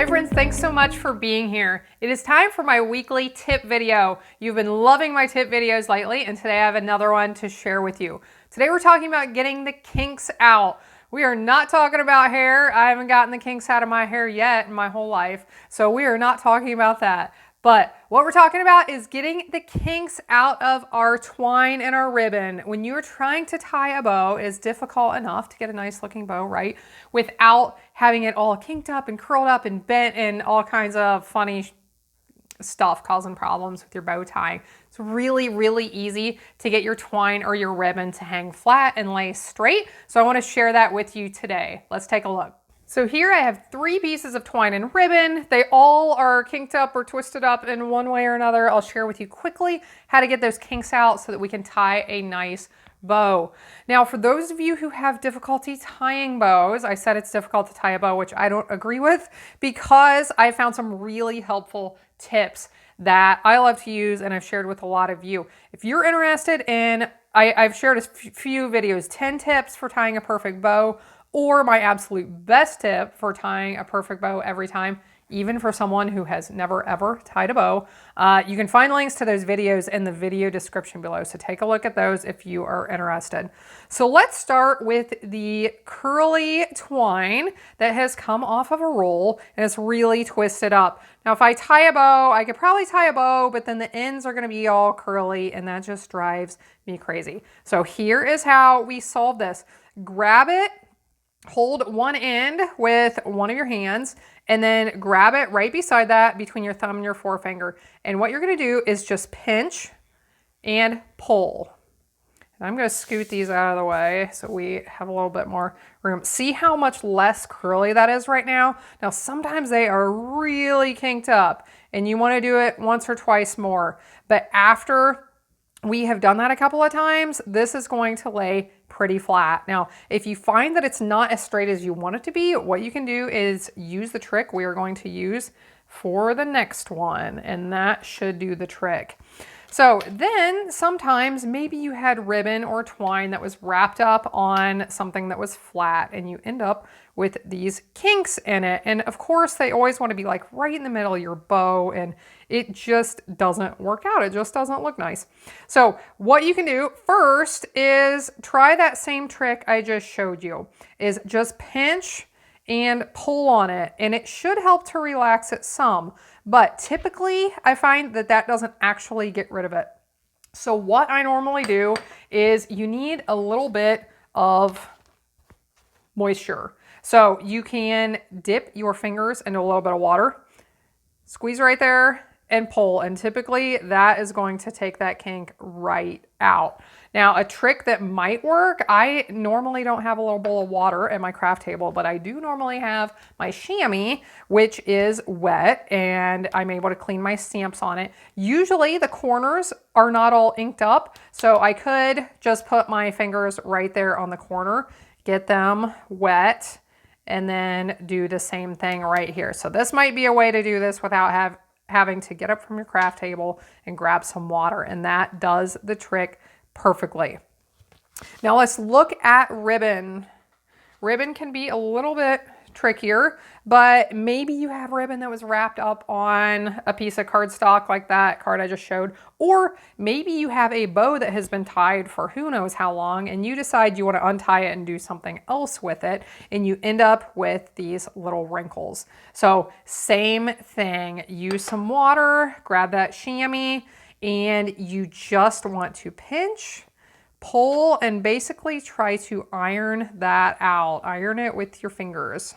Hi friends, thanks so much for being here. It is time for my weekly tip video. You've been loving my tip videos lately, and today I have another one to share with you. Today we're talking about getting the kinks out. We are not talking about hair. I haven't gotten the kinks out of my hair yet in my whole life, so we are not talking about that. But what we're talking about is getting the kinks out of our twine and our ribbon. When you're trying to tie a bow, it's difficult enough to get a nice looking bow, right? Without having it all kinked up and curled up and bent and all kinds of funny stuff causing problems with your bow tying. It's really, really easy to get your twine or your ribbon to hang flat and lay straight. So I want to share that with you today. Let's take a look. So here I have 3 pieces of twine and ribbon. They all are kinked up or twisted up in one way or another. I'll share with you quickly how to get those kinks out so that we can tie a nice bow. Now, for those of you who have difficulty tying bows, I said it's difficult to tie a bow, which I don't agree with, because I found some really helpful tips that I love to use and I've shared with a lot of you. If you're interested in, I've shared a few videos, 10 tips for tying a perfect bow, or my absolute best tip for tying a perfect bow every time, even for someone who has never ever tied a bow. You can find links to those videos in the video description below, so take a look at those if you are interested. So let's start with the curly twine that has come off of a roll and it's really twisted up. Now if I tie a bow, I could probably tie a bow, but then the ends are gonna be all curly and that just drives me crazy. So here is how we solve this. Grab it, hold one end with one of your hands and then grab it right beside that between your thumb and your forefinger. And what you're going to do is just pinch and pull. And I'm going to scoot these out of the way so we have a little bit more room. See how much less curly that is right now? Now sometimes they are really kinked up and you want to do it once or twice more. But after we have done that a couple of times, this is going to lay pretty flat. Now, if you find that it's not as straight as you want it to be, what you can do is use the trick we are going to use for the next one, and that should do the trick. So then sometimes maybe you had ribbon or twine that was wrapped up on something that was flat and you end up with these kinks in it. And of course they always want to be like right in the middle of your bow and it just doesn't work out. It just doesn't look nice. So what you can do first is try that same trick I just showed you, is just pinch and pull on it, and it should help to relax it some. But typically I find that that doesn't actually get rid of it. So what I normally do is you need a little bit of moisture. So you can dip your fingers into a little bit of water, squeeze right there and pull. And typically that is going to take that kink right out. Now a trick that might work, I normally don't have a little bowl of water at my craft table, but I do normally have my chamois, which is wet, and I'm able to clean my stamps on it. Usually the corners are not all inked up, so I could just put my fingers right there on the corner, get them wet, and then do the same thing right here. So this might be a way to do this without having to get up from your craft table and grab some water, and that does the trick perfectly. Now let's look at ribbon. Ribbon can be a little bit trickier, but maybe you have ribbon that was wrapped up on a piece of cardstock like that card I just showed, or maybe you have a bow that has been tied for who knows how long and you decide you want to untie it and do something else with it, and you end up with these little wrinkles. So same thing, use some water, grab that chamois, and you just want to pinch, pull, and basically try to iron that out. Iron it with your fingers.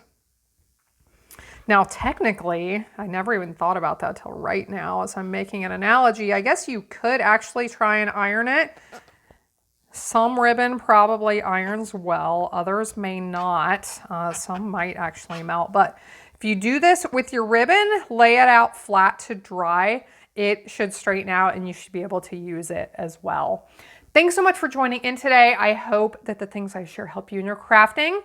Now, technically, I never even thought about that till right now as I'm making an analogy. I guess you could actually try and iron it. Some ribbon probably irons well, others may not. Some might actually melt, but if you do this with your ribbon, lay it out flat to dry, it should straighten out and you should be able to use it as well. Thanks so much for joining in today. I hope that the things I share help you in your crafting.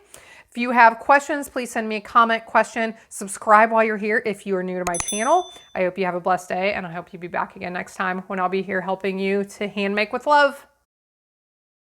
If you have questions, please send me a comment, question, subscribe while you're here if you are new to my channel. I hope you have a blessed day, and I hope you'll be back again next time when I'll be here helping you to hand make with love.